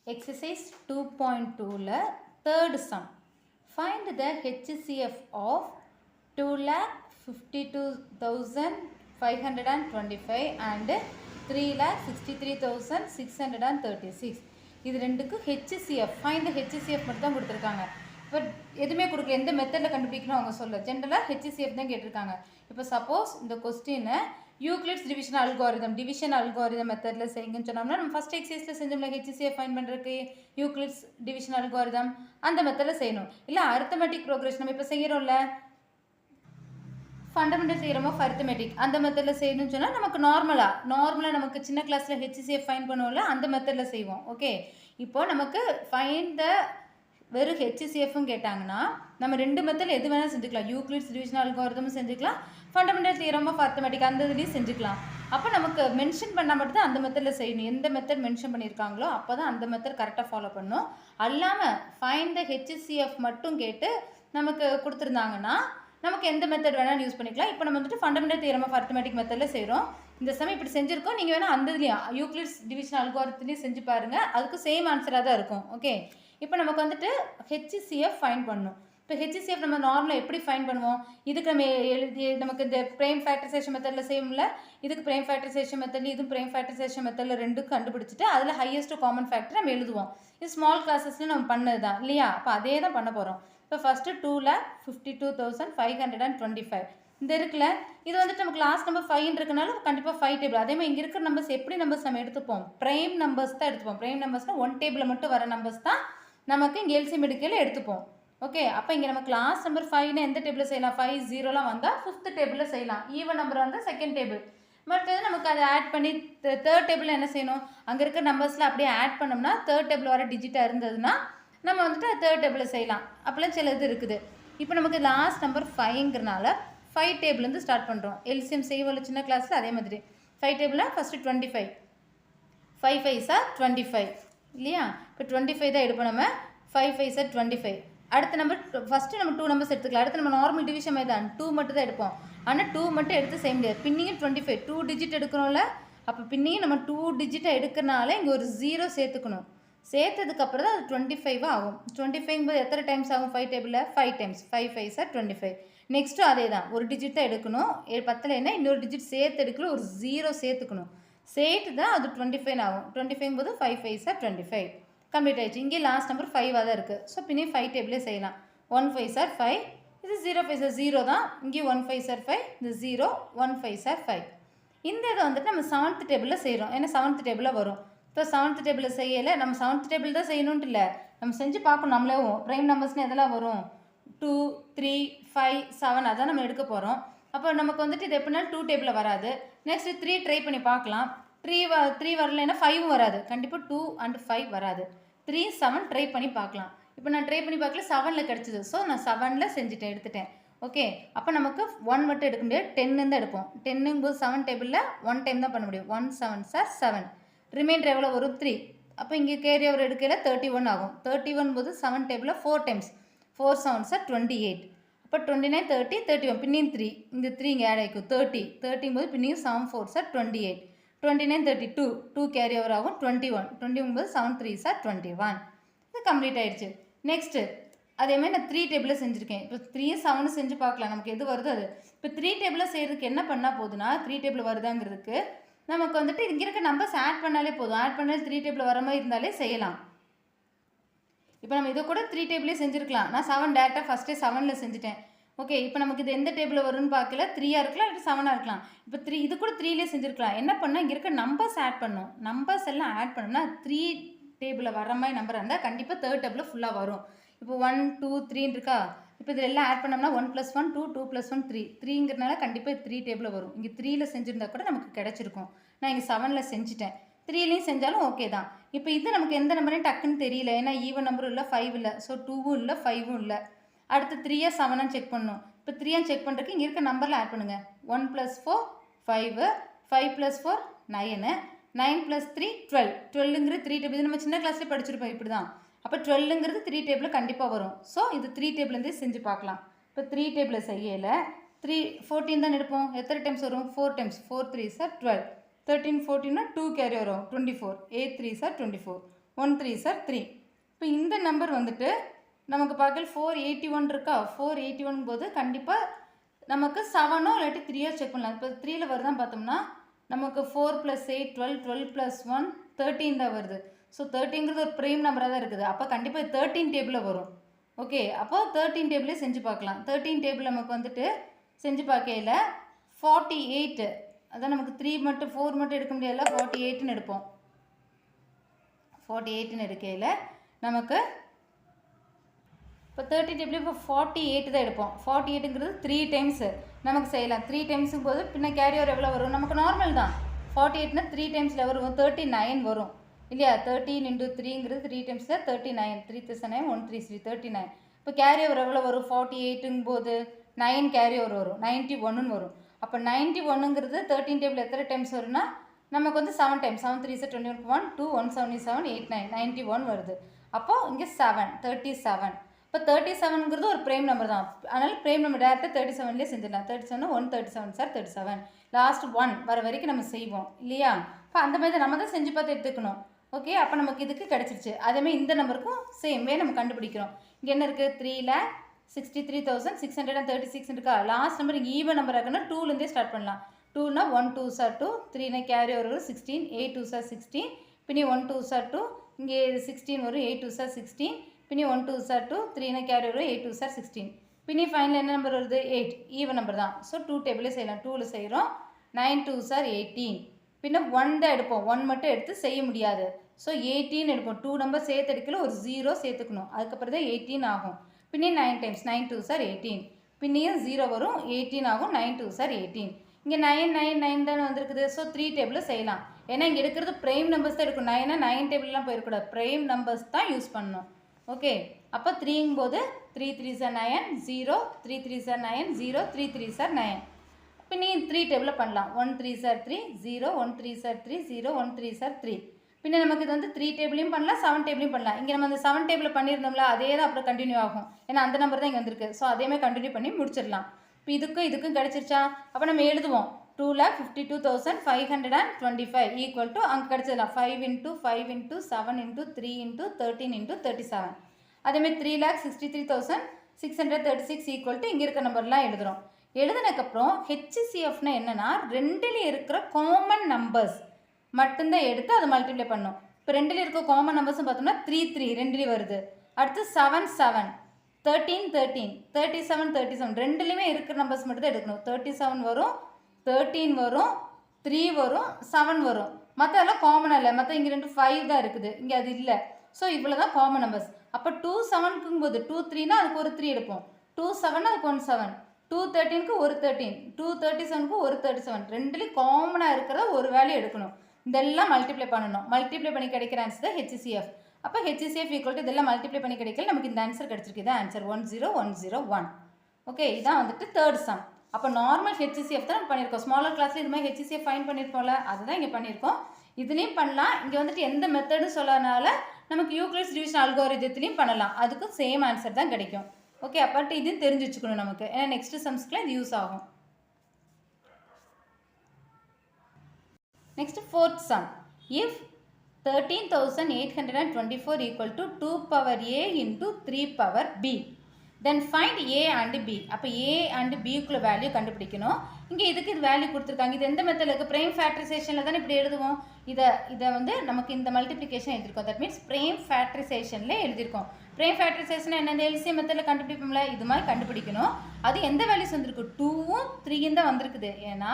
Exercise 2.2 third sum. Find the HCF of 2,52,525 and 3,63,636. இது ரெண்டுக்கு HCF find the HCF மட்டும் தான் கொடுத்துருக்காங்க. இப்போ எதுவுமே கொடுக்கல, எந்த மெத்தடில் கண்டுபிடிக்கணும் அவங்க சொல்ல, ஜென்ரலாக HCF தான் கேட்டிருக்காங்க. இப்போ சப்போஸ் இந்த கொஸ்டினை யூக்ளிட்ஸ் டிவிஷன் அல்காரிதம் மெத்தடில் செய்யுங்கன்னு சொன்னோம்னா நம்ம ஃபஸ்ட் எக்ஸசைஸில் செஞ்சோம்ல HCF ஃபைண்ட் பண்ணுறதுக்கு யூக்ளிட்ஸ் டிவிஷன் அல்காரிதம் அந்த மெத்தடில் செய்யணும். இல்லை அரித்தமெட்டிக் ப்ரோக்ரஷன் நம்ம இப்போ செய்கிறோம்ல ஃபண்டமெண்டல் தியரம் ஆஃப் அரித்தமெட்டிக் அந்த மெத்தடில் செய்யணும்னு சொன்னால் நமக்கு நார்மலாக நமக்கு சின்ன கிளாஸில் HCF ஃபைண்ட் பண்ணுவோம்ல அந்த மெத்தடில் செய்வோம். ஓகே, இப்போது நமக்கு ஃபைண்ட் த வெறும் HCFும் கேட்டாங்கன்னா நம்ம ரெண்டு மெத்தடில் எது வேணாலும் செஞ்சுக்கலாம். யூக்ளிட்ஸ் டிவிஷன் அல்காரிதமும் செஞ்சுக்கலாம், ஃபண்டமெண்டல் தியரம் ஆஃப் அரித்தமெட்டிக் அந்த இதுலேயும் செஞ்சுக்கலாம். அப்போ நமக்கு மென்ஷன் பண்ணால் மட்டும் தான் அந்த மெத்தடில் செய்யணும். எந்த மெத்தட் மென்ஷன் பண்ணியிருக்காங்களோ அப்போ தான் அந்த மெத்தட் கரெக்டாக ஃபாலோ பண்ணணும். அல்லாமல் ஃபைண்ட் த HCF மட்டும் கேட்டு நமக்கு கொடுத்துருந்தாங்கன்னா நமக்கு எந்த மெத்தட் வேணாலும் யூஸ் பண்ணிக்கலாம். இப்போ நம்ம வந்துட்டு ஃபண்டமெண்டல் தியரம் ஆஃப் அரித்தமெட்டிக் மெத்தடில் செய்கிறோம். இந்த சமயம் இப்படி செஞ்சுருக்கோம், நீங்கள் வேணால் அந்த இதுலேயும் யூக்ளிட்ஸ் டிவிஷன் அல்காரிதத்துலேயும் செஞ்சு பாருங்கள், அதுக்கு சேம் ஆன்சராக தான் இருக்கும். ஓகே, இப்போ நமக்கு வந்துட்டு HCF ஃபைண்ட் பண்ணணும். இப்போ HCF நம்ம நார்மலாக எப்படி ஃபைண்ட் பண்ணுவோம், இதுக்கு நம்ம எழுதி நமக்கு இந்த ப்ரைம் ஃபேக்டரைசேஷன் மெத்தடில் செய்யும்ல, இதுக்கு ப்ரைம் ஃபேக்டரைசேஷன் மெத்தட்லையும் இதுவும் ப்ரைம் ஃபேக்டரைசேஷன் மெத்தடில் ரெண்டும் கண்டுபிடிச்சிட்டு அதில் ஹையஸ்ட் காமன் ஃபேக்டர் நம்ம எழுதுவோம். இது ஸ்மால் கிளாஸஸில் நம்ம பண்ணது தான் இல்லையா? அப்போ அதே தான் பண்ண போகிறோம். இப்போ ஃபஸ்ட்டு 2,52,525 இந்த இருக்குல்ல, இது வந்துட்டு நமக்கு லாஸ்ட் நம்பர் 5 இருக்கனால கண்டிப்பாக 5 டேபிள். அதே மாதிரி இங்கே இருக்கிற நம்பர்ஸ் எப்படி நம்பர்ஸ் நம்ம எடுத்துப்போம், ப்ரைம் நம்பர்ஸ் தான் எடுத்துப்போம். ப்ரைம் நம்பர்ஸ்னால் 1 டேபிளில் மட்டும் வர நம்பர்ஸ் தான் நமக்கு இங்கே எல்சிஎம் எடுக்கையில் எடுத்துப்போம். ஓகே, அப்போ இங்கே நமக்கு லாஸ்ட் நம்பர் 5னா எந்த டேபிளில் செய்யலாம், 5 0லாம் வந்தால் 5th டேபிளில் செய்யலாம். ஈவன் நம்பர் வந்தால் 2nd டேபிள். மற்றது நமக்கு அதை ஆட் பண்ணி 3rd டேபிளில் என்ன செய்யணும், அங்கே இருக்க நம்பர்ஸில் அப்படியே ஆட் பண்ணோம்னா 3rd டேபிள் வர டிஜிட்டாக இருந்ததுன்னா நம்ம வந்துட்டு 3rd டேபிளில் செய்யலாம். அப்போலாம் சில இது இருக்குது. இப்போ நமக்கு லாஸ்ட் நம்பர் 5ங்கிறனால 5 டேபிள்லேருந்து ஸ்டார்ட் பண்ணுறோம். எல்சிஎம் செய்வோம் சின்ன கிளாஸில் அதே மாதிரி 5 டேபிளில் ஃபஸ்ட்டு 25, 5 5s are 25 இல்லையா? இப்போ 25 தான் எடுப்போம் நம்ம. 5 5s are 25. அடுத்த நம்பர் ஃபஸ்ட்டு நம்ம 2 நம்பர்ஸ் எடுத்துக்கலாம். அடுத்து நம்ம நார்மல் டிவிஷன் மாதிரி தான் 2 மட்டும் தான் எடுப்போம். ஆனால் 2 மட்டும் எடுத்து செய்ய முடியாது. பின்னியும் 25 2 டிஜிட் எடுக்கிறோம்ல, அப்போ பின்னியும் நம்ம 2 டிஜிட்டை எடுக்கிறனால இங்கே ஒரு 0 சேர்த்துக்கணும். சேர்த்ததுக்கப்புறம் தான் அது 25 ஆகும். 25 எத்தனை டைம்ஸ் ஆகும் 5 டேபிளில், 5 டைம்ஸ். 5 5s are 25. நெக்ஸ்ட்டு அதே தான், ஒரு டிஜிட் தான் எடுக்கணும். 10ல் என்ன இன்னொரு டிஜிட் சேர்த்து எடுக்கல, ஒரு 0 சேர்த்துக்கணும். சேர்த்து தான் அது 25 ஆகும். 25 போது 5 5s are 25 கம்ப்ளீட் ஆகிடுச்சு. இங்கே லாஸ்ட் நம்பர் 5ஆக தான் இருக்குது. ஸோ பின்னே 5 டேபிளே செய்யலாம். 1 5s are 5, இது 0 5s are 0 தான். இங்கே 1 5s are 5, இது 0 1 5s are 5. இந்த இதை வந்துட்டு நம்ம 7th டேபிளில் செய்கிறோம். ஏன்னா 7th டேபிளில் வரும். இப்போ 7th டேபிளில் செய்யலை, நம்ம 7th டேபிள் தான் செய்யணுன்ட்டு இல்லை, நம்ம செஞ்சு பார்க்கணும். நம்மளே ப்ரைம் நம்பர்ஸ்னு எதெல்லாம் வரும், 2 3 5 7 அதான் நம்ம எடுக்க போகிறோம். அப்போ நமக்கு வந்துட்டு இது எப்படின்னா 2 டேபிளில் வராது. நெக்ஸ்ட்டு 3 ட்ரை பண்ணி பார்க்கலாம். 3 வரலைன்னா 5 வராது. கண்டிப்பாக 2 and 5 வராது. 3 7 ட்ரை பண்ணி பார்க்கலாம். இப்போ நான் ட்ரை பண்ணி பார்க்கல, 7ல் கிடச்சிது. ஸோ நான் 7ல் செஞ்சுட்டேன், எடுத்துட்டேன். ஓகே, அப்போ நமக்கு 1 மட்டும் எடுக்க முடியாது, 10 தான் எடுப்போம். 10ங்கும்போது 7 டேபிளில் 1 டைம் தான் பண்ண முடியும். 1 7s are 7. ரிமைண்டர் எவ்வளோ வரும் 3. அப்போ இங்கே கேரி ஓவர் எடுக்கையில் 31 ஆகும். 31 போது 7 டேபிளில் 4 டைம்ஸ். 4 7s are 28. அப்போ 29 30 31 பின்னியும் 3, இந்த 3 இங்கே ஆட் ஆகிக்கும் 30. 30 போது பின்னியும் 7 4s are 28. 29 32 2 கேரி ஓவர் ஆகும். 21 21 போது 7 3s are 21. இது கம்ப்ளீட் ஆகிடுச்சு. நெக்ஸ்ட்டு அதேமாதிரி நான் 3 டேபிளில் செஞ்சுருக்கேன். இப்போ 3 7 செஞ்சு பார்க்கலாம் நமக்கு எது வருது அது. இப்போ 3 டேபிளில் செய்கிறதுக்கு என்ன பண்ணால் போதுன்னா 3 டேபிள் வருதாங்கிறதுக்கு நமக்கு வந்துட்டு இங்கே இருக்க நம்பர்ஸ் ஆட் பண்ணாலே போதும். ஆட் பண்ணாலே 3 டேபிள் வர மாதிரி இருந்தாலே செய்யலாம். இப்போ நம்ம இதை கூட 3 டேபிளே செஞ்சுருக்கலாம். நான் 7 டேரெக்டாக ஃபஸ்ட்டே 7ல் செஞ்சுட்டேன். ஓகே, இப்போ நமக்கு இது எந்த டேபிளில் வரும்னு பார்க்கல, 3ஆக இருக்கலாம் இல்லை 7ஆக இருக்கலாம். இப்போ 3 இது கூட 3லே செஞ்சுருக்கலாம். என்ன பண்ணால் இங்கே இருக்க நம்பர்ஸ் ஆட் பண்ணணும். நம்பர்ஸ் எல்லாம் ஆட் பண்ணோம்னா 3 டேபிளில் வர மாதிரி நம்பர் இருந்தால் கண்டிப்பாக 3rd டேபிளில் ஃபுல்லாக வரும். இப்போ 1 2 3 இருக்கா, இப்போ இதில் எல்லாம் ஆட் பண்ணோம்னா 1 + 1 2 2 + 1 3 3ங்கிறனால கண்டிப்பாக 3 டேபிளில் வரும். இங்கே 3ல் செஞ்சுருந்தா கூட நமக்கு கிடச்சிருக்கும். நான் இங்கே 7ல் செஞ்சுட்டேன். 3லையும் செஞ்சாலும் ஓகே தான். இப்போ இது நமக்கு எந்த நம்பரையும் டக்குன்னு தெரியல, ஏன்னா ஈவன் நம்பரும் இல்லை 5 இல்லை. ஸோ 2வும் இல்லை 5வும் இல்லை. அடுத்து 3ஆ 7ஆ செக் பண்ணணும். இப்போ 3ஆ செக் பண்ணுறதுக்கு இங்கே இருக்க நம்பரில் ஆட் பண்ணுங்கள். 1 + 4 5, 5 + 4 9, 9 + 3 12. 12ங்கிறது 3 டேபிள். இது நம்ம சின்ன கிளாஸ்லேயே படிச்சிருப்போம் இப்படி தான். அப்போ 12ங்கிறது 3 டேபிளில் கண்டிப்பாக வரும். ஸோ இது 3 டேபிள்லேருந்தே செஞ்சு பார்க்கலாம். இப்போ 3 டேபிளில் செய்யலை, 14 தான் எடுப்போம். எத்தனை டைம்ஸ் வரும், 4 டைம்ஸ். 4 3s are 12. 13 14 2 கேரி வரும் 24. 8 3s are 24. 1 3 சார் 3. இப்போ இந்த நம்பர் வந்துட்டு நமக்கு பார்க்கல 481 இருக்கா, 481 போது கண்டிப்பாக நமக்கு 7ஓ இல்லாட்டி 3ஓ செக் பண்ணலாம். இப்போ 3ல் வருதான் பார்த்தோம்னா நமக்கு 4 + 8 12, 12 + 1 13 தான் வருது. ஸோ 13ங்கிறது ஒரு ப்ரைம் நம்பராக தான் இருக்குது. அப்போ கண்டிப்பாக 13 டேபிளில் வரும். ஓகே, அப்போ 13 டேபிளே செஞ்சு பார்க்கலாம். 13 டேபிள் நமக்கு வந்துட்டு செஞ்சு பார்க்கையில் 48, அதான் நமக்கு 3 மட்டும் 4 மட்டும் எடுக்க முடியாதுல, 48ன்னு எடுப்போம். 48ன்னு எடுக்கையில் நமக்கு இப்போ 13 டேபிள் இப்போ 48 தான் எடுப்போம். 48ங்கிறது 3 டைம்ஸு நமக்கு செய்யலாம். 3 டைம்ஸும் போது பின்ன கேரியர் எவ்வளோ வரும், நமக்கு நார்மல் தான். 48னா 3 டைம்ஸில் வரும், 39 வரும் இல்லையா. 13 × 3ங்கிறது 3 டைம்ஸில் 39, 3 + 9 1 3 3 39. இப்போ கேரியர் எவ்வளோ வரும், 48ங்கும் போது 9 கேரியர் வரும், 91ன்னு வரும். அப்போ 91ங்கிறது 13 டேபிள் எத்தனை டைம்ஸ் வரும்னா நமக்கு வந்து 7 டைம்ஸ். 7 3 21 1 2 1 7 7 8 9 91 வருது. அப்போது இங்கே 7 37. இப்போ 37ங்கிறது ஒரு ப்ரைம் நம்பர் தான். அதனால் ப்ரைம் நம்பர் டேரெக்டாக 37லேயே செஞ்சிடலாம். 37 1 37 சார் 37. லாஸ்ட் 1 வர வரைக்கும் நம்ம செய்வோம் இல்லையா. இப்போ அந்த மாதிரி நம்ம தான் செஞ்சு பார்த்து எடுத்துக்கணும். ஓகே, அப்போ நமக்கு இதுக்கு கிடச்சிருச்சு. அதேமாதிரி இந்த நம்பருக்கும் சேம்வே நம்ம கண்டுபிடிக்கிறோம். இங்கே என்ன இருக்குது, 3,63,636 இருக்கா. லாஸ்ட் நம்பர் இங்கே ஈவன் நம்பர் இருக்குன்னா 2லேருந்தே ஸ்டார்ட் பண்ணலாம். 2னா 1 2 சார் 2, 3னா கேரி ஒரு 16, 8 2 சார் 16, பின்னி 1 2 சார் 2, இங்கே 16 வரும், 8 2 சார் 16, பின்னி 1 2 சார் 2, 3னா கேரி வரும், 8 2 சார் 16, பின்னி ஃபைனல் என்ன நம்பர் வருது, 8 ஈவன் நம்பர் தான். ஸோ 2 டேபிளே செய்யலாம். 2ல் செய்கிறோம். 9 2 சார் 18, பின்ன 1 தான் எடுப்போம். 1 மட்டும் எடுத்து செய்ய முடியாது. ஸோ 18 எடுப்போம். 2 நம்பர் சேர்த்து எடுக்கல, ஒரு 0 சேர்த்துக்கணும். அதுக்கப்புறம் தான் 18 ஆகும். பின்னி 9 டைம்ஸ் 9 2 சார் 18, பின்னியும் 0 வரும், 18 ஆகும். 9 2 சார் 18. இங்கே 9 9 9 தானே வந்திருக்குது. ஸோ 3 டேபிளில் செய்யலாம். ஏன்னா இங்கே எடுக்கிறது ப்ரைம் நம்பர்ஸ் தான் எடுக்கும். 9 டேபிள்லாம் போயிருக்கூடாது, ப்ரைம் நம்பர்ஸ் தான் யூஸ் பண்ணணும். ஓகே, அப்போ 3ங்கும் போது 3 3 சார் 9 0, 3 3 சார் 9 0, 3 3 சார் 9. இப்போ நீ 3 டேபிளில் பண்ணலாம். 1 3 சார் 3 0, 1 3 சார் 3 0, 1 3 சார் 3. பின்ன நமக்கு இது வந்து 3 டேபிளையும் பண்ணலாம், 7 டேபிளையும் பண்ணலாம். இங்கே நம்ம அந்த 7 டேபிளில் பண்ணியிருந்தோம்ல, அதே தான் அப்புறம் கண்டினியூ ஆகும். ஏன்னா அந்த நம்பர் தான் இங்கே வந்திருக்கு. ஸோ அதேமாதிரி கண்டினியூ பண்ணி முடிச்சிடலாம். இப்போ இதுக்கும் கிடச்சிருச்சா. அப்போ நம்ம எழுதுவோம் 2,52,525 ஈக்குவல் டு அங்கே கிடச்சிடலாம் 5 × 5 × 7 × 3 × 13 × 37. அதேமாதிரி 3,63,636 ஈக்குவல் டு இங்கே இருக்க நம்பர்லாம் எழுதுகிறோம். எழுதுனதுக்கப்புறம் ஹெச்சிசிஎஃப்னா என்னென்னா ரெண்டில் இருக்கிற காமன் நம்பர்ஸ் மட்டும்தான் எடுத்து அதை மல்டிப்ளை பண்ணோம். இப்போ ரெண்டில் இருக்க காமன் நம்பர்ஸ்னு பார்த்தோம்னா 3 3 ரெண்டுலேயும் வருது. அடுத்து 7 7, 13 13, 37 37 ரெண்டுலேயுமே இருக்கிற நம்பர்ஸ் மட்டும் தான் எடுக்கணும். 37 வரும், 13 வரும், 3 வரும், 7 வரும். மற்ற எல்லாம் காமனாக இல்லை. மற்ற இங்கே 2 5 தான் இருக்குது, இங்கே அது இல்லை. ஸோ இவ்வளோ தான் காமன் நம்பர்ஸ். அப்போ 2 7க்கும் போது 2 3னா அதுக்கு ஒரு 3 எடுப்போம். 2 7 அதுக்கு 1 7, 2 13க்கு ஒரு 13, 2 37க்கு ஒரு 37. ரெண்டுலேயும் காமனாக இருக்கிறத ஒரு வேல்யூ எடுக்கணும். இதெல்லாம் மல்டிப்ளை பண்ணணும். மல்டிப்ளை பண்ணி கிடைக்கிற ஆன்சர் தான் ஹெச்சிசிஎஃப். அப்போ ஹெச்சிசிஎஃப் ஈக்குவல் டு இதெல்லாம் மல்டிப்ளை பண்ணி கிடைக்கல நமக்கு இந்த ஆன்சர் கிடச்சிருக்கு. இதான் ஆன்சர் 10101. ஓகே, இதான் வந்துட்டு தேர்ட் சம். அப்போ நார்மல் ஹெச்சிசிஎஃப் தான் நம்ம பண்ணியிருக்கோம். ஸ்மாலர் கிளாஸில் இது மாதிரி ஹெச்சிசிஎஃப் ஃபைன் பண்ணியிருக்கோம்ல, அதுதான் இங்கே பண்ணியிருக்கோம். இதுலேயும் பண்ணலாம். இங்கே வந்துட்டு எந்த மெத்தடும் சொல்லாதனால நமக்கு யூக்ளிட்ஸ் டிவிஷன் அல்காரிதத்துலேயும் பண்ணலாம். அதுக்கும் சேம் ஆன்சர் தான் கிடைக்கும். ஓகே, அப்பாட்டு இது தெரிஞ்சு வச்சுக்கணும் நமக்கு. ஏன்னா நெக்ஸ்ட் சம்ஸ்க்குலாம் இது யூஸ் ஆகும். Next, fourth sum. If 13,824 equal to 2 power a into 3 power b, then find a and b. அப்போ a and b க்குள்ள வேல்யூ கண்டுபிடிக்கணும். இங்கே இதுக்கு இது வேல்யூ கொடுத்துருக்காங்க. இது எந்த மெத்தடில் இருக்குது, ப்ரைம் ஃபேக்டரைசேஷனில் தானே இப்படி எழுதுவோம். இதை வந்து நமக்கு இந்த மல்டிப்ளிகேஷன் எழுதியிருக்கோம். தட் மீன்ஸ் ப்ரைம் ஃபேக்டரைசேஷனில் எழுதியிருக்கோம். ப்ரைம் ஃபேக்டரைசேஷன் என்ன, இந்த எல்சிஎம் மெத்தடில் கண்டுபிடிப்போம்ல, இது மாதிரி கண்டுபிடிக்கணும். அது எந்த வேல்யூஸ் வந்திருக்கு, 2ம் 3யும் தான் வந்திருக்குது. ஏன்னா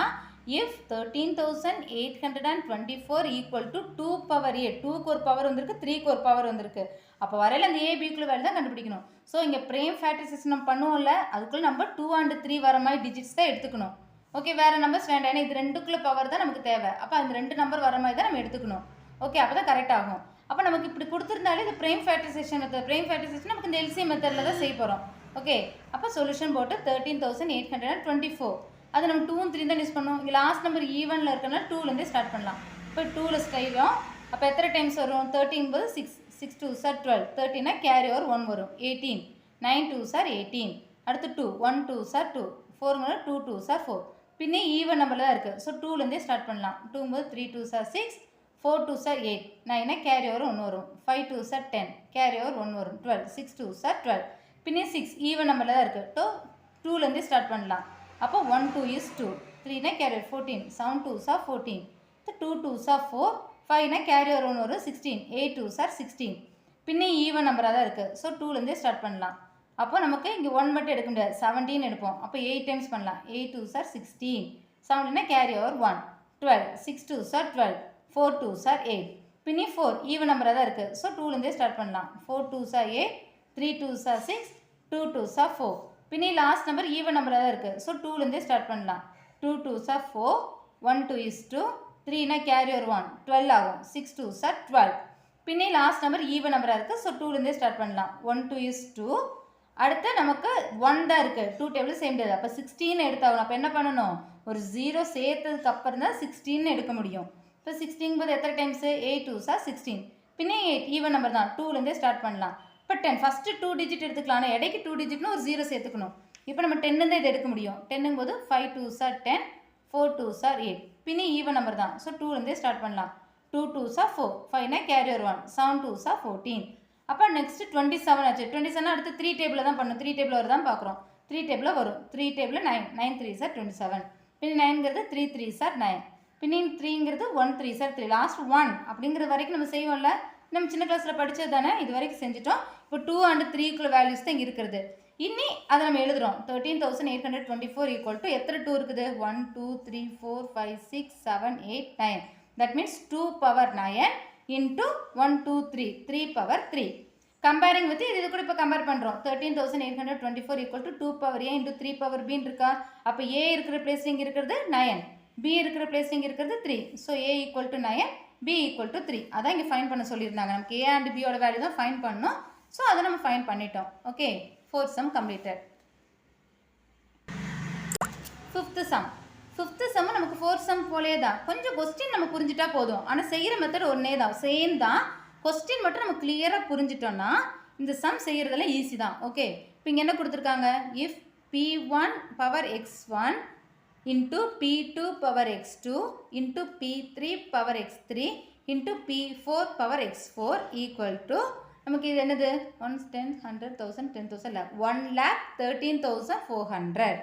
if 13,824 equal to 2 power a, 2க்கு ஒரு பவர் வந்திருக்கு, 3க்கு ஒரு பவர் வந்திருக்கு. அப்போ வரையில் அந்த a bக்குள்ள வேல்யூ தான் கண்டுபிடிக்கணும். ஸோ இங்கே ப்ரைம் ஃபேக்டரைசேஷன் நம்ம பண்ணுவோம்ல, அதுக்குள்ளே நம்ம 2 and 3 வர மாதிரி டிஜிட்ஸ் தான் எடுத்துக்கணும். ஓகே, வேறு நம்பர்ஸ் வேண்டாம். ஏன்னா இது ரெண்டுக்குள்ள பவர் தான் நமக்கு தேவை. அப்போ அந்த 2 நம்பர் வர மாதிரி தான் நம்ம எடுத்துக்கணும். ஓகே, அப்போ தான் கரெக்ட் ஆகும். அப்போ நமக்கு இப்படி கொடுத்துருந்தாலே இது prime factorisation method. Prime factorisation நமக்கு இந்த எல்சிஎம் மெத்தடில் தான் செய்ய போகிறோம். ஓகே, அப்போ சொல்யூஷன் போட்டு 13,824 அது நம்ம 2 and 3 தான் யூஸ் பண்ணோம். இங்கே லாஸ்ட் நம்பர் ஈவனில் இருக்கனால 2லேருந்தே ஸ்டார்ட் பண்ணலாம். இப்போ 2ல் ஸ்டைலும் அப்போ எத்தனை டைம்ஸ் வரும், 13 போது 6 6 2 சார் 12, 13னா கேரி ஓவர் 1 வரும், 18 9 2 சார் 18, அடுத்து 2 1 2 சார் 2, 4 2 2 சார் 4. பின்னே ஈவன் நம்பரில் தான் இருக்குது. ஸோ 2லேருந்தே ஸ்டார்ட் பண்ணலாம். 2 போது 3 2 sir 6, 4 2s are 8, 9 carry over 1 வரும். 5 2s are 10, கேரி ஓவர் 1 வரும். 12, 6 2s are 12. பின்னே 6 ஈவன் நம்பரில் தான் இருக்குது. 2லேருந்து ஸ்டார்ட் பண்ணலாம். அப்போ 1 2 is 2, 3 carry over 14, 7 2s are 14, 2 2s are 4, 5 carry over 1 வரும் 16, 8 2s are 16. பின்னே ஈவன் நம்பராக தான் இருக்குது. ஸோ 2லேருந்தே ஸ்டார்ட் பண்ணலாம். அப்போ நமக்கு இங்கே 1 மட்டும் எடுக்க முடியாது, 17 எடுப்போம். அப்போ 8 டைம்ஸ் பண்ணலாம். 8 2s are 16, 17 carry over 1, 12, 6 2s are 12, 4 2s are 8. பின்னே 4 ஈவன் நம்பராக தான் இருக்குது. ஸோ 2லேருந்தே ஸ்டார்ட் பண்ணலாம். 4 2s are 8, 3 2s are 6, 2 2s are 4. பின்னே லாஸ்ட் நம்பர் ஈவன் நம்பராக தான் இருக்குது. ஸோ 2லேருந்தே ஸ்டார்ட் பண்ணலாம். 2 2s are 4, 1 2 is 2, 3 carry over 1, 12 ஆகும். 6 2s are 12. பின்னே லாஸ்ட் நம்பர் ஈவன் நம்பராக இருக்குது. ஸோ 2லேருந்தே ஸ்டார்ட் பண்ணலாம். 1 2 is 2. அடுத்து நமக்கு 1 தான் இருக்குது. 2 டேபிள் சேம் முடியாது. அப்போ 16 எடுத்தாகணும். அப்போ என்ன பண்ணணும், ஒரு 0 சேர்த்ததுக்கு அப்புறம் தான் 16 எடுக்க முடியும். இப்போ 16 போது எத்தனை டைம்ஸு, 8 2s are 16. பின்னே 8 ஈவன் நம்பர் தான். 2லேருந்தே ஸ்டார்ட் பண்ணலாம். இப்போ 10 ஃபஸ்ட்டு 2 டிஜிட் எடுத்துக்கலாம். ஆனால் இடைக்கு 2 டிஜிட்னு ஒரு 0 சேர்த்துக்கணும். இப்போ நம்ம 10 தான் இது எடுக்க முடியும். 10 போது 5 2s are 10, 4 2s are 8. பின்னே ஈவன் நம்பர் தான். ஸோ 2லேருந்தே ஸ்டார்ட் பண்ணலாம். 2 2s are 4, 5 carry over 1, 7 2s are 14. அப்போ நெக்ஸ்ட் 27 ஆச்சு. 27 அடுத்து 3 டேபிளில் தான் பண்ணணும். 3 டேபிள் வரும் தான் பார்க்குறோம். 3 டேபிளில் வரும். 3 டேபிளில் 9, 9 3s are 27. பின்னே 9ங்கிறது 3 3s are 9. பின்னே 3ங்கிறது 1 3s are 3. லாஸ்ட் 1 அப்படிங்கிறது வரைக்கும் நம்ம செய்வோம்ல, நம்ம சின்ன கிளாஸில் படித்தது தானே, இது வரைக்கும் செஞ்சுட்டோம். இப்போ 2 and 3க்குள்ள வேல்யூஸ் தான் இங்கே இருக்கிறது. இன்னி அதை நம்ம எழுதுகிறோம். 13,824 ஈக்குவல் டு எத்தனை 2 இருக்குது, 1 2 3 4 5 6 7 8 9. That means 2 power 9 into 1 2 3, 3 power 3. Comparing with இது கூட இப்போ கம்பேர் பண்ணுறோம். 13,824 equal to 2 power a into 3 power b இருக்கா. அப்போ a இருக்கிற பிளேஸ் இங்கே இருக்கிறது 9, b இருக்கிற பிளேஸ் இங்கே இருக்கிறது 3. So a equal to 9, b equal to 3. அதான் இங்கே ஃபைன் பண்ண சொல்லியிருந்தாங்க. நமக்கு a and b யோட வேல்யூ தான் ஃபைன் பண்ணணும். ஸோ அதை நம்ம ஃபைன் பண்ணிட்டோம். Okay, 4th sum completed. 5th sum. 5th sum நமக்கு 4th sum போலே தான். கொஞ்சம் கொஸ்டின் நம்ம புரிஞ்சிட்டா போதும். ஆனால் செய்கிற மெத்தட் ஒன்றே தான், சேம் தான். கொஸ்டின் மட்டும் நம்ம கிளியராக புரிஞ்சிட்டோம்னா இந்த சம் செய்கிறதெல்லாம் ஈஸி தான். ஓகே, இப்போ இங்கே என்ன கொடுத்துருக்காங்க, if p1 power x1 into p2 power x2 into p3 power x3 into p4 power x4 equal to நமக்கு இது என்னது, 1 10 100 1000 10,000 lakh, 1,13,400.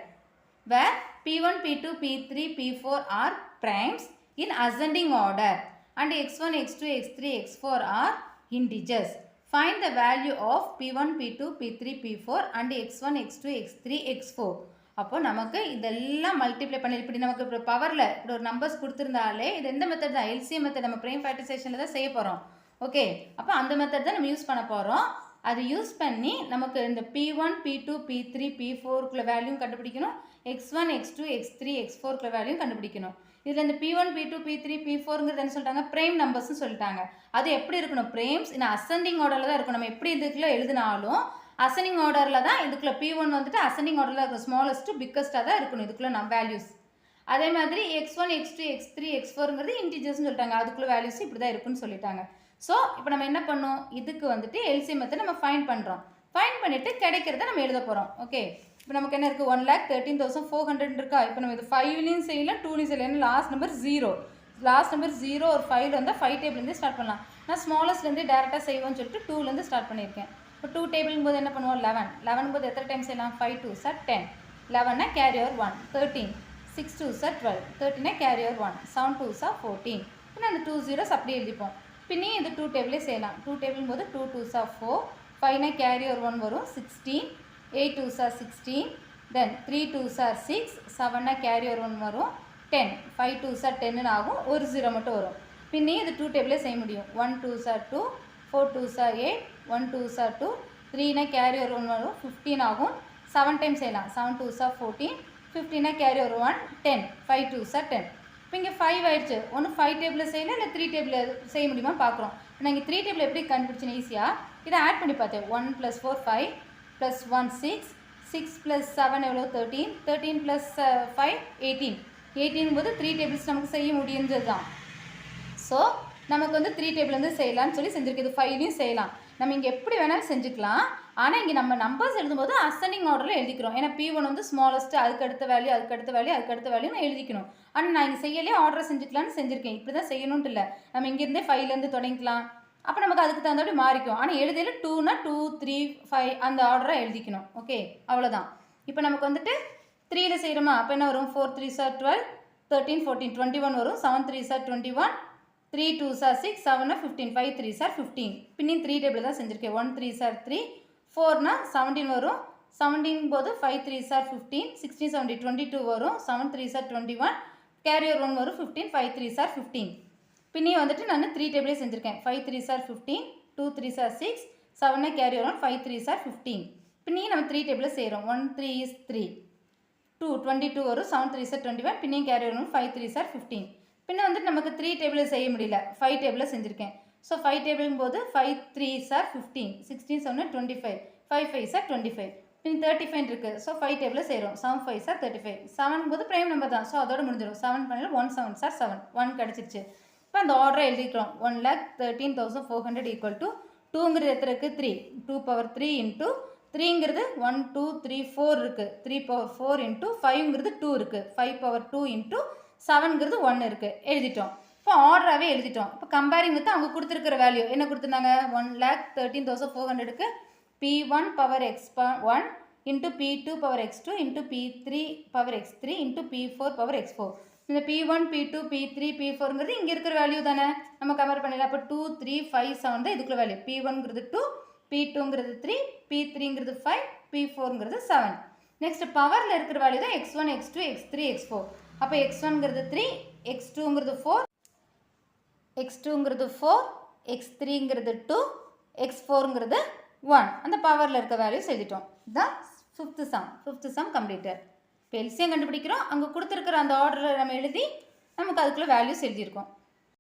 where p1 p2 p3 p4 are primes in ascending order and x1 x2 x3 x4 are integers. Find the value of p1 p2 p3 p4 and x1 x2 x3 x4. அப்போ நமக்கு இதெல்லாம் multiply பண்ணி இப்படி நமக்கு இப்போ பவரில் இப்படி ஒரு நம்பர்ஸ் கொடுத்துருந்தாலே இது எந்த மெத்தட் தான், எல்சிஎம் மெத்தட். நம்ம ப்ரைம் ஃபேக்டரைசேஷனில் தான் செய்ய போகிறோம். ஓகே, அப்போ அந்த மெத்தட் தான் நம்ம யூஸ் பண்ண போகிறோம். அது யூஸ் பண்ணி நமக்கு இந்த p1 p2 p3 p4க்குள்ள வேல்யூ கண்டுபிடிக்கணும், x1 x2 x3 x4க்குள்ள வேல்யூ கண்டுபிடிக்கணும். இதில் இந்த p1 p2 p3 p4ங்கிறது என்ன சொல்லிட்டாங்க, ப்ரைம் நம்பர்ஸ்னு சொல்லிட்டாங்க. அது எப்படி இருக்கணும், ப்ரைம்ஸ் இந்த அசெண்டிங் ஆர்டரில் தான் இருக்கும். நம்ம எப்படி இதுக்குள்ளே எழுதினாலும் அசெண்டிங் ஆர்டரில் தான் இதுக்குள்ளே p1 வந்துட்டு அசெண்டிங் ஆர்டரில் இருக்கும். ஸ்மாலஸ்ட் டு பிக்கஸ்ட்டாக தான் இருக்கணும் இதுக்குள்ளே நம்ம வேல்யூஸ். அதே மாதிரி x1 x2 x3 x4ங்கிறது இன்டிஜர்ஸ்னு சொல்லிட்டாங்க. அதுக்குள்ளே வேல்யூஸ் இப்படி தான் இருக்குன்னு சொல்லிட்டாங்க. ஸோ இப்போ நம்ம என்ன பண்ணோம், இதுக்கு வந்துட்டு எல்சிஎம் மெத்தட் நம்ம ஃபைன் பண்ணுறோம். ஃபைன் பண்ணிவிட்டு கிடைக்கிறத நம்ம எழுத போகிறோம். ஓகே, இப்போ நமக்கு என்ன இருக்குது, 1,13,400 இருக்கா. இப்போ நம்ம இது 5லையும் செய்யலாம் 2லையும் செய்யலாம். ஏன்னா லாஸ்ட் நம்பர் 0, லாஸ்ட் நம்பர் 0 ஒரு 5 வந்தால் 5 டேபிள்லேருந்து ஸ்டார்ட் பண்ணலாம். நான் ஸ்மாலஸ்ட்லேருந்து டேரெக்டாக செய்வோம்னு சொல்லிட்டு 2லேருந்து ஸ்டார்ட் பண்ணியிருக்கேன். இப்போ 2 டேபிளுங்கும் போது என்ன பண்ணுவோம், 11. 11 போது எத்தனை டைம் செய்யலாம், 5 2s are 10, 11 carry over 1, 13, 6 2s are 12, 13 carry over 1, 7 2s are 14. பின்ன அந்த 2 zeros அப்படியே எழுதிப்போம். பின்னே இந்த 2 டேபிளே செய்யலாம். 2 டேபிள் போது 2 2s are 4, 5 கேரி ஓவர் 1 வரும் 16, 8 2s are 16, then 3 2s are 6, 7 carry over 1 வரும் 10, 5 2s are 10 ஆகும், ஒரு 0 மட்டும் வரும். பின்னே இது 2 டேபிளே செய்ய முடியும். 1 2s are 2, 4 2s are 8, 1 2s are 2, 3 carry over 1 வரும் 15 ஆகும். 7 டைம் செய்யலாம். 7 2s are 14, 15 carry over 1 10, 5 2s are 10. இப்போ இங்கே 5 ஆயிடுச்சு. ஒன்று 5 டேபிளில் செய்யலாம், இல்லை 3 டேபிளில் செய்ய முடியுமா பார்க்குறோம். இப்போ நான் இங்கே 3 டேபிள் எப்படி கண்டுபிடிச்சேன் ஈஸியாக, இதை ஆட் பண்ணி பார்த்தேன். 1 + 4 5 + 1 6, 6 + 7 எவ்வளோ 13, 13 + 5 18. 18 போது 3 டேபிள்ஸ் நமக்கு செய்ய முடியுன்றது தான். ஸோ நமக்கு வந்து 3 டேபிள் வந்து செய்யலாம்னு சொல்லி செஞ்சுருக்கு. இது 5லையும் செய்யலாம். நம்ம இங்கே எப்படி வேணாலும் செஞ்சுக்கலாம். ஆனால் இங்கே நம்ம நம்பர்ஸ் எழுதும்போது அசெண்டிங் ஆர்டரில் எழுதிக்கிறோம். ஏன்னா P1 வந்து ஸ்மாலஸ்ட்டு, அதுக்கு அடுத்த வேல்யூ, அதுக்கு அடுத்த வேல்யூ, அதுக்கு அடுத்த வேல்யூ நான் எழுதிக்கணும். ஆனால் நான் இங்கே செய்யலையே ஆர்டரை செஞ்சுக்கலான்னு செஞ்சுருக்கேன். இப்படி தான் செய்யணுன்ட்டு இல்லை. நம்ம இங்கேருந்தே 5லேருந்து தொடங்கிக்கலாம். அப்போ நமக்கு அதுக்கு தகுந்தபடி மாறிக்கும். ஆனால் எழுதியில் 2னா 2, 3, 5 அந்த ஆர்டராக எழுதிக்கணும். ஓகே, அவ்வளோதான். இப்போ நமக்கு வந்துட்டு 3ல் செய்கிறோமா? அப்போ என்ன வரும்? 4 3s are 12, 13 14 21 வரும். 7 3s are 21, 3 2s are 6, 7 15, 5 3s are 15. பின்னியும் 3 table தான் செஞ்சுருக்கேன். 1 3s are 3, 4னா 17 வரும். 17 போது 5 3s are 15, 16 17 22 வரும். 7 3s are 21, கேரியர் 1 வரும். 15, 5 3s are 15. பின்னியும் வந்துட்டு நான் 3 டேபிளே செஞ்சுருக்கேன். 5 3s are 15, 2 3s are 6, 7 carrier 1, 5 3s are 15. பின்னியும் நம்ம 3 டேபிளே செய்கிறோம். 1 3 is 3, 2 22 வரும். 7 3s are 21, பின்னியும் carrier 1, 5 3s are 15. பின்ன வந்துட்டு நமக்கு 3 டேபிளில் செய்ய முடியல, 5 டேபிளில் செஞ்சுருக்கேன். ஸோ 5 டேபிளும் போது 5 3s are 15, 16 7 25, 5 5s are 25, பின் 35 இருக்குது. ஸோ 5 டேபிளில் செய்கிறோம். 7 5s are 35. 7 போது ப்ரைம் நம்பர் தான். ஸோ அதோட முடிஞ்சிடும். 7 பண்ணில் 1 7s are 7, 1 கிடச்சிருச்சு. இப்போ அந்த ஆர்டரை எழுதிக்கிறோம். 1,13,400 ஈக்குவல் டு 2ங்கிறது எத்தனை இருக்குது? 3. 2 பவர் 3 இன்ட்டு 3ங்கிறது 1 2 3 4 இருக்குது. 3 பவர் 4 இன்ட்டு 5ங்கிறது 2 இருக்குது. 5 பவர் 2 இன்ட்டு 7ங்கிறது 1 இருக்குது. எழுதிட்டோம். இப்போ ஆர்டராகவே எழுதிட்டோம். இப்போ கம்பேரிங் வித் அவங்க கொடுத்துருக்கிற வேல்யூ என்ன கொடுத்துருந்தாங்க? 1,13,400க்கு P1 power x1 into P2 power x2 into P3 power x3 into P4 power x4. இந்த P1 P2 P3 P4ங்கிறது இங்கே இருக்கிற வேல்யூ தானே, நம்ம கம்பேர் பண்ணிடலாம். அப்போ 2 3 5 7 தான் இதுக்குள்ள வேல்யூ. P1ங்கிறது 2, P2ங்கிறது 3, P3ங்கிறது 5, P4ங்கிறது 7. நெக்ஸ்ட் பவரில் இருக்கிற வேல்யூ தான் x1 x2 x3 x4. அப்போ x1ங்கிறது 3, x2ங்கிறது 4, x2ங்கிறது 4, x3ங்கிறது 2, x4ங்கிறது 1. அந்த பவரில் இருக்க வேல்யூஸ் எழுதிட்டோம். இதுதான் ஃபிஃப்த் சம் கம்ப்ளீட்டட். இப்போ எல்சிஎம் கண்டுபிடிக்கிறோம். அங்கே கொடுத்துருக்கிற அந்த ஆர்டரை நம்ம எழுதி நமக்கு அதுக்குள்ள வேல்யூஸ் எழுதியிருக்கோம்.